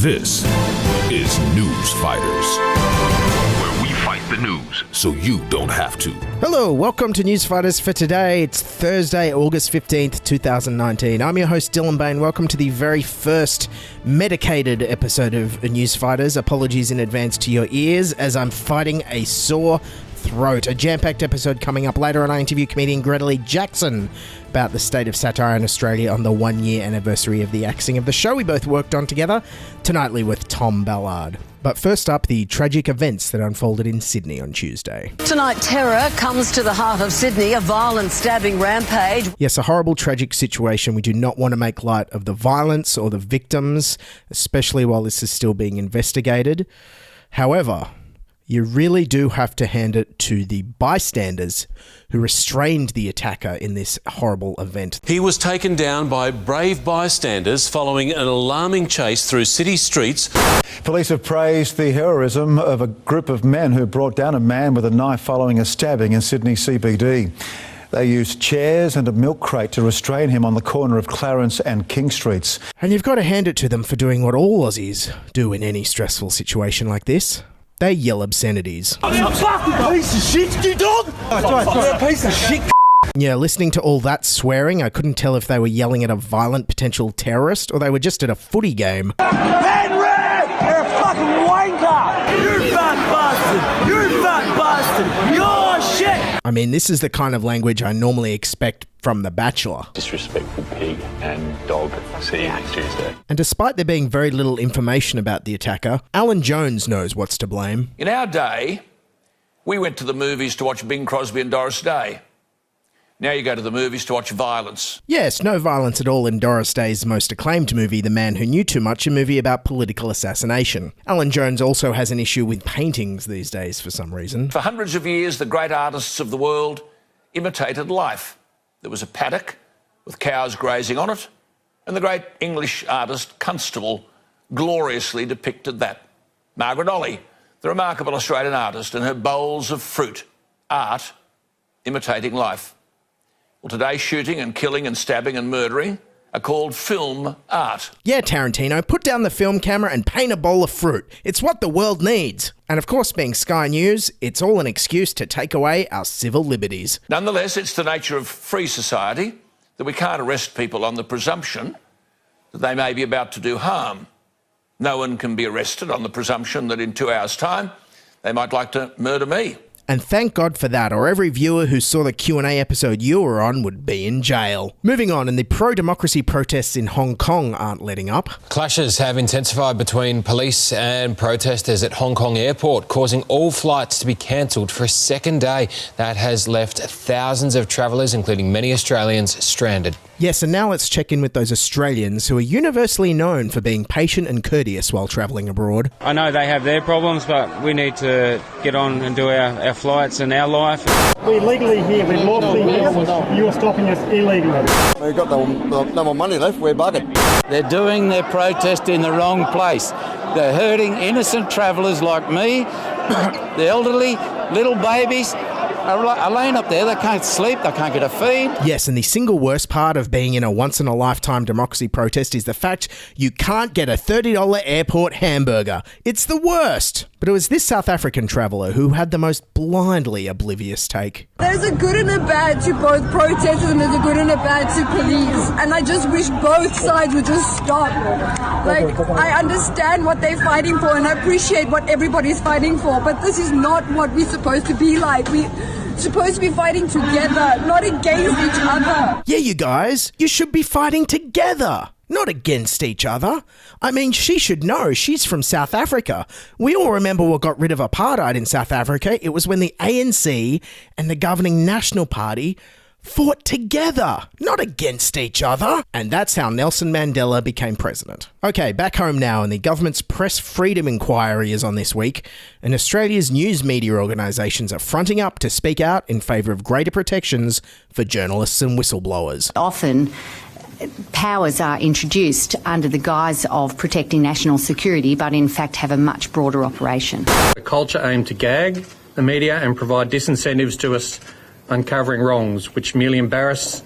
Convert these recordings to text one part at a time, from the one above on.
This is Newsfighters, where we fight the news so you don't have to. Hello, welcome to Newsfighters for today. It's Thursday, August 15th, 2019. I'm your host, Dylan Bain. Welcome to the very first medicated episode of Newsfighters. Apologies in advance to your ears as I'm fighting a sore throat. A jam-packed episode coming up later on. I interview comedian Greta Lee Jackson about the state of satire in Australia on the 1-year anniversary of the axing of the show we both worked on together, Tonightly with Tom Ballard. But first up, the tragic events that unfolded in Sydney on Tuesday. Tonight, terror comes to the heart of Sydney, a violent stabbing rampage. Yes, a horrible, tragic situation. We do not want to make light of the violence or the victims, especially while this is still being investigated. However, you really do have to hand it to the bystanders who restrained the attacker in this horrible event. He was taken down by brave bystanders following an alarming chase through city streets. Police have praised the heroism of a group of men who brought down a man with a knife following a stabbing in Sydney CBD. They used chairs and a milk crate to restrain him on the corner of Clarence and King Streets. And you've got to hand it to them for doing what all Aussies do in any stressful situation like this. They yell obscenities. You're a fucking piece of shit, you dog! You're a piece of shit. Yeah, listening to all that swearing, I couldn't tell if they were yelling at a violent potential terrorist or they were just at a footy game. Henry! You're a fucking wanker! You're a fat bastard! You're a fat bastard! You're shit! I mean, this is the kind of language I normally expect from The Bachelor. Disrespectful pig and dog. See you next Tuesday. And despite there being very little information about the attacker, Alan Jones knows what's to blame. In our day, we went to the movies to watch Bing Crosby and Doris Day. Now you go to the movies to watch violence. Yes, no violence at all in Doris Day's most acclaimed movie, The Man Who Knew Too Much, a movie about political assassination. Alan Jones also has an issue with paintings these days for some reason. For hundreds of years, the great artists of the world imitated life. There was a paddock with cows grazing on it, and the great English artist Constable gloriously depicted that. Margaret Olley, the remarkable Australian artist, and her bowls of fruit, art imitating life. Well, today, shooting and killing and stabbing and murdering are called film art. Yeah, Tarantino, put down the film camera and paint a bowl of fruit. It's what the world needs. And of course, being Sky News, it's all an excuse to take away our civil liberties. Nonetheless, it's the nature of free society that we can't arrest people on the presumption that they may be about to do harm. No one can be arrested on the presumption that in 2 hours' time they might like to murder me. And thank God for that, or every viewer who saw the Q&A episode you were on would be in jail. Moving on, and the pro-democracy protests in Hong Kong aren't letting up. Clashes have intensified between police and protesters at Hong Kong airport, causing all flights to be cancelled for a second day. That has left thousands of travellers, including many Australians, stranded. Yes, and now let's check in with those Australians who are universally known for being patient and courteous while travelling abroad. I know they have their problems, but we need to get on and do our flights and our life. We're legally here, we're lawfully here, you're stopping us illegally. We've got no more money left, we're buggered. They're doing their protest in the wrong place. They're hurting innocent travellers like me, the elderly, little babies. Are laying up there, they can't sleep, they can't get a feed. Yes, and the single worst part of being in a once-in-a-lifetime democracy protest is the fact you can't get a $30 airport hamburger. It's the worst. But it was this South African traveller who had the most blindly oblivious take. There's a good and a bad to both protesters and there's a good and a bad to police. And I just wish both sides would just stop. Like, I understand what they're fighting for and I appreciate what everybody's fighting for, but this is not what we're supposed to be like. We're supposed to be fighting together, not against each other. Yeah, you guys, you should be fighting together, not against each other. I mean, she should know. She's from South Africa. We all remember what got rid of apartheid in South Africa. It was when the ANC and the governing National Party fought together, not against each other. And that's how Nelson Mandela became president. Okay, back home now, and the government's press freedom inquiry is on this week, and Australia's news media organisations are fronting up to speak out in favour of greater protections for journalists and whistleblowers. Often powers are introduced under the guise of protecting national security, but in fact have a much broader operation. A culture aimed to gag the media and provide disincentives to us uncovering wrongs which merely embarrass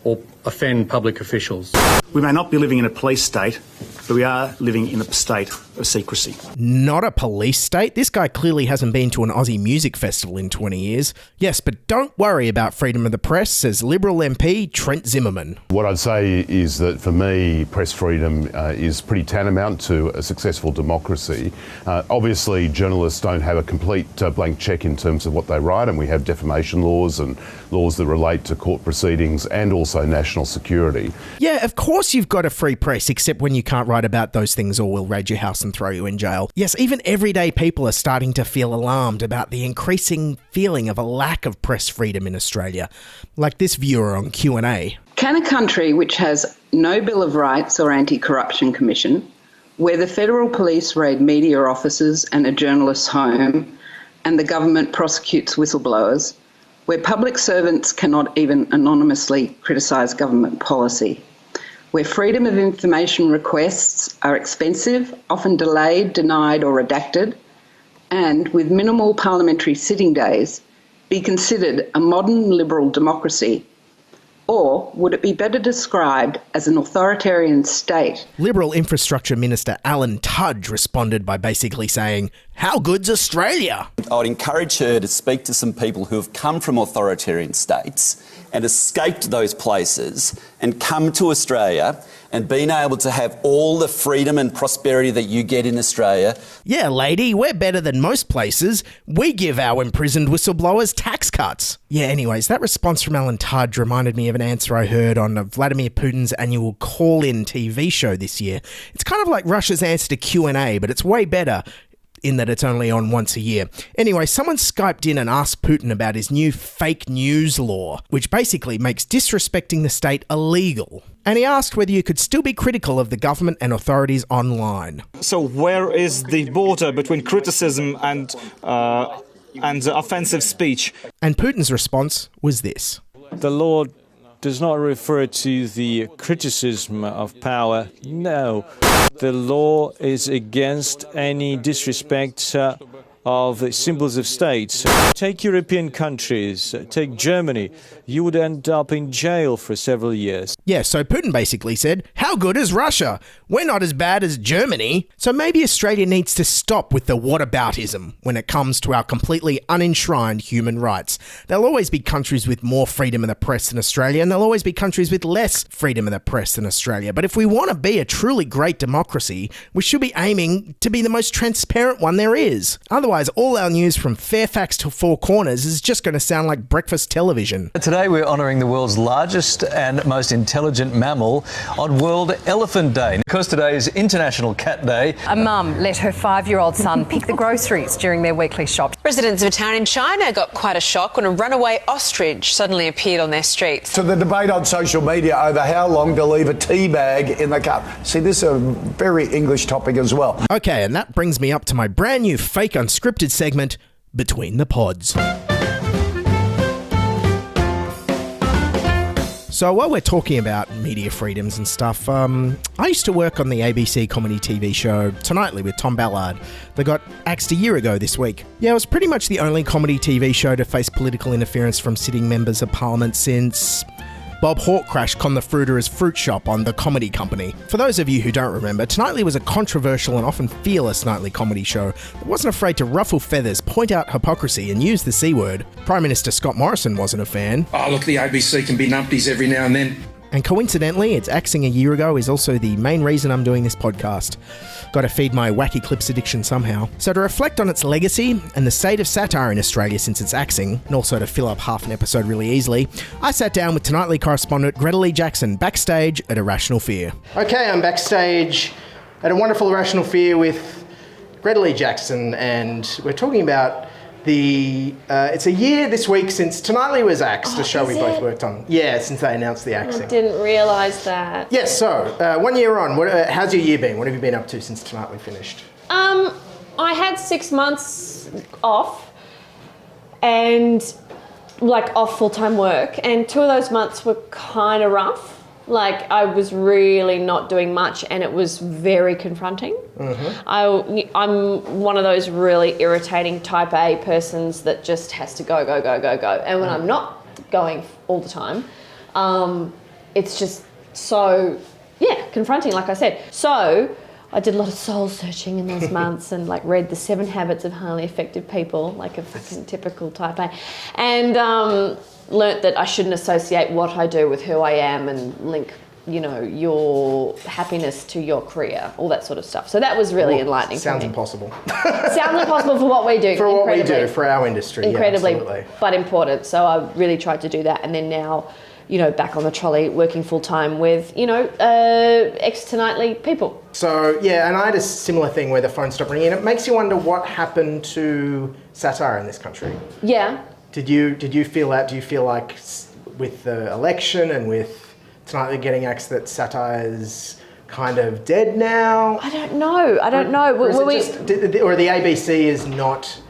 or offend public officials. We may not be living in a police state, but we are living in a state of secrecy. Not a police state? This guy clearly hasn't been to an Aussie music festival in 20 years. Yes, but don't worry about freedom of the press, says Liberal MP Trent Zimmerman. What I'd say is that for me, press freedom is pretty tantamount to a successful democracy. Obviously, journalists don't have a complete blank check in terms of what they write, and we have defamation laws and laws that relate to court proceedings and also national security. Yeah, of course you've got a free press, except when you can't write about those things or we'll raid your house and throw you in jail. Yes, even everyday people are starting to feel alarmed about the increasing feeling of a lack of press freedom in Australia, like this viewer on Q&A. Can a country which has no Bill of Rights or anti-corruption commission, where the federal police raid media offices and a journalist's home, and the government prosecutes whistleblowers, where public servants cannot even anonymously criticise government policy, where freedom of information requests are expensive, often delayed, denied or redacted, and with minimal parliamentary sitting days, be considered a modern liberal democracy? Or would it be better described as an authoritarian state? Liberal Infrastructure Minister Alan Tudge responded by basically saying, "How good's Australia?" I would encourage her to speak to some people who have come from authoritarian states and escaped those places and come to Australia and been able to have all the freedom and prosperity that you get in Australia. Yeah, lady, we're better than most places. We give our imprisoned whistleblowers tax cuts. Yeah, anyways, that response from Alan Tudge reminded me of an answer I heard on Vladimir Putin's annual call-in TV show this year. It's kind of like Russia's answer to Q&A, but it's way better in that it's only on once a year. Anyway, someone Skyped in and asked Putin about his new fake news law, which basically makes disrespecting the state illegal. And he asked whether you could still be critical of the government and authorities online. So where is the border between criticism and offensive speech? And Putin's response was this. The law does not refer to the criticism of power. No. The law is against any disrespect of the symbols of states. Take European countries, take Germany, you would end up in jail for several years. Yeah, so Putin basically said, how good is Russia? We're not as bad as Germany. So maybe Australia needs to stop with the whataboutism when it comes to our completely unenshrined human rights. There'll always be countries with more freedom of the press than Australia, and there'll always be countries with less freedom of the press than Australia. But if we want to be a truly great democracy, we should be aiming to be the most transparent one there is. Otherwise, all our news from Fairfax to Four Corners is just going to sound like breakfast television. Today we're honouring the world's largest and most intelligent mammal on World Elephant Day. Because today is International Cat Day. A mum let her 5-year-old son pick the groceries during their weekly shop. Residents of a town in China got quite a shock when a runaway ostrich suddenly appeared on their streets. So the debate on social media over how long to leave a tea bag in the cup. See, this is a very English topic as well. Okay, and that brings me up to my brand new fake unscripted segment, Between the Pods. So while we're talking about media freedoms and stuff, I used to work on the ABC comedy TV show Tonightly with Tom Ballard that got axed a year ago this week. Yeah, it was pretty much the only comedy TV show to face political interference from sitting members of parliament since Bob Hawke crashed Con the Fruiterer's fruit shop on The Comedy Company. For those of you who don't remember, Tonightly was a controversial and often fearless nightly comedy show that wasn't afraid to ruffle feathers, point out hypocrisy and use the C word. Prime Minister Scott Morrison wasn't a fan. Oh, look, the ABC can be numpties every now and then. And coincidentally, its axing a year ago is also the main reason I'm doing this podcast. Got to feed my wacky clips addiction somehow. So to reflect on its legacy and the state of satire in Australia since its axing, and also to fill up half an episode really easily, I sat down with Tonightly correspondent Greta Lee Jackson backstage at Irrational Fear. Okay, I'm backstage at a wonderful Irrational Fear with Greta Lee Jackson, and we're talking about it's a year this week since Tonightly was axed, a show we both worked on. Yeah, since they announced the axing. I didn't realise that. Yes, so 1 year on, how's your year been? What have you been up to since Tonightly finished? I had 6 months off and off full-time work, and 2 of those months were kind of rough. I was really not doing much, and it was very confronting. Mm-hmm. I'm one of those really irritating type A persons that just has to go. And when I'm not going all the time, it's just so confronting, like I said. So I did a lot of soul searching in those months and like read the 7 Habits of Highly Effective People, like a fucking typical type A, and learnt that I shouldn't associate what I do with who I am and link, you know, your happiness to your career, all that sort of stuff. So that was really enlightening. Sounds for me. impossible. Sounds impossible for what we do. For what we do, for our industry. Incredibly, yeah, but important. So I really tried to do that, and then now, you know, back on the trolley, working full time with, you know, ex-Nightly people. So yeah, and I had a similar thing where the phone stopped ringing, and it makes you wonder what happened to satire in this country. Yeah. Did you feel that? Do you feel like with the election and with Nightly getting axed that satire's kind of dead now? I don't know. Or the ABC is not.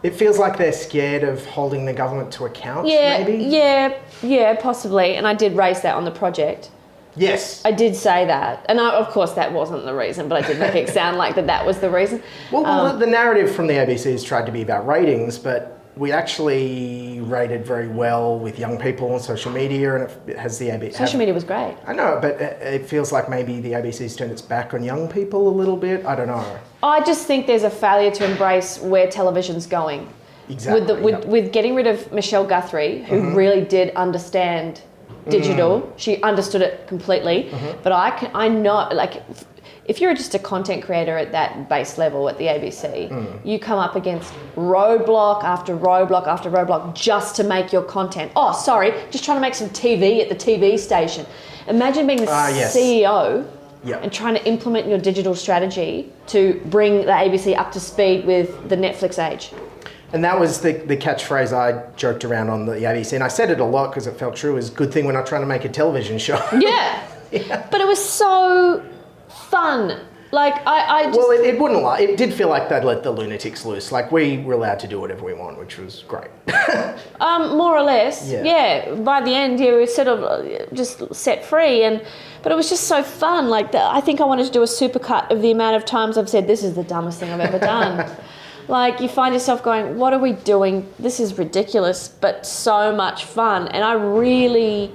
It feels like they're scared of holding the government to account, maybe? Yeah, possibly. And I did raise that on the project. Yes. I did say that. And of course that wasn't the reason, but I did make it sound like that was the reason. Well, the narrative from the ABC has tried to be about ratings, but we actually rated very well with young people on social media, and it has the ABC. Social media was great. I know, but it feels like maybe the ABC's turned its back on young people a little bit. I don't know. I just think there's a failure to embrace where television's going. Exactly. With getting rid of Michelle Guthrie, who really did understand digital. She understood it completely. But I know, like, if you're just a content creator at that base level at the ABC, you come up against roadblock after roadblock after roadblock just to make your content. Oh, sorry, just trying to make some TV at the TV station. Imagine being the CEO and trying to implement your digital strategy to bring the ABC up to speed with the Netflix age. And that was the catchphrase I joked around on the ABC, and I said it a lot because it felt true. Is good thing we're not trying to make a television show. Yeah. But it was so fun. Like I just... Well, it wouldn't lie. It did feel like they'd let the lunatics loose. Like we were allowed to do whatever we want, which was great. More or less. Yeah. By the end, we were sort of just set free, but it was just so fun. Like I think I wanted to do a supercut of the amount of times I've said this is the dumbest thing I've ever done. Like you find yourself going, what are we doing? This is ridiculous, but so much fun. And I really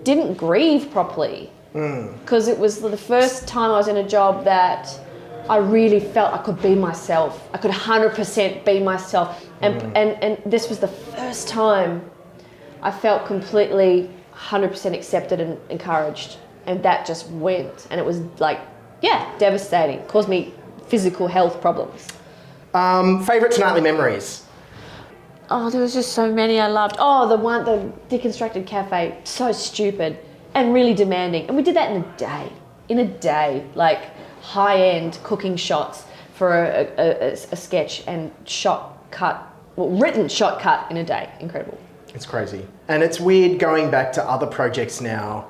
didn't grieve properly. Because it was the first time I was in a job that I really felt I could be myself. I could 100% be myself. And this was the first time I felt completely 100% accepted and encouraged. And that just went. And it was like, devastating. It caused me physical health problems. Favourite Nightly memories? Oh, there was just so many I loved. Oh, the Deconstructed Cafe, so stupid. And really demanding. And we did that in a day, like high-end cooking shots for a sketch and written shot cut in a day. Incredible. It's crazy. And it's weird going back to other projects now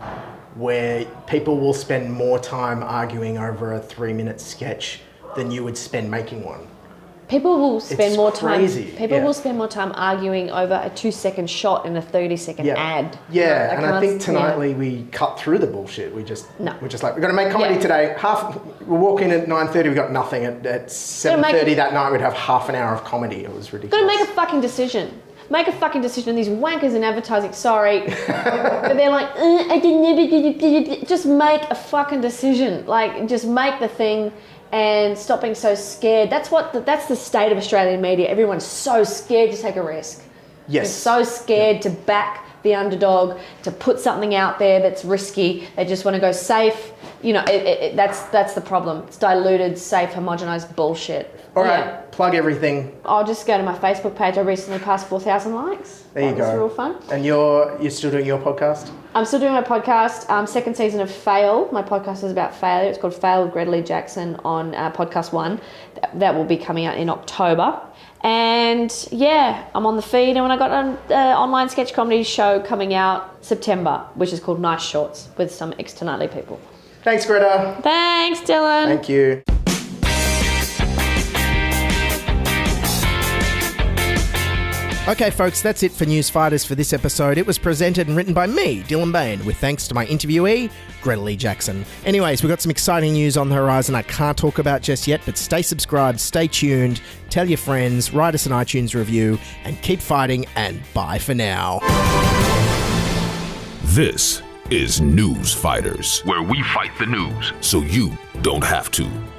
where people will spend more time arguing over a 3-minute sketch than you would spend making one. People will spend more time. Crazy. People will spend more time arguing over a 2-second shot in a 30-second ad. Yeah, and I think tonightly we cut through the bullshit. We're just like, we're going to make comedy today. We walk in at 9:30, we got nothing. At 7:30 that night, we'd have half an hour of comedy. It was ridiculous. Got to make a fucking decision. Make a fucking decision. These wankers in advertising, sorry, but they're like, I didn't never. Just make a fucking decision. Like, just make the thing. And stop being so scared. That's the state of Australian media. Everyone's so scared to take a risk. Yes. They're so scared to back the underdog, to put something out there that's risky. They just want to go safe. You know, that's the problem. It's diluted, safe, homogenised bullshit. All right, plug everything. I'll just go to my Facebook page. I recently passed 4,000 likes. There you go. That was real fun. And you're still doing your podcast? I'm still doing my podcast. Second season of Fail. My podcast is about failure. It's called Fail with Greta Lee Jackson on Podcast One. That will be coming out in October. And I'm on the feed. And I got an online sketch comedy show coming out September, which is called Nice Shorts with some ex-Nightly people. Thanks, Greta. Thanks, Dylan. Thank you. Okay, folks, that's it for Newsfighters for this episode. It was presented and written by me, Dylan Bain, with thanks to my interviewee, Greta Lee Jackson. Anyways, we've got some exciting news on the horizon I can't talk about just yet, but stay subscribed, stay tuned, tell your friends, write us an iTunes review, and keep fighting, and bye for now. This is Newsfighters, where we fight the news so you don't have to.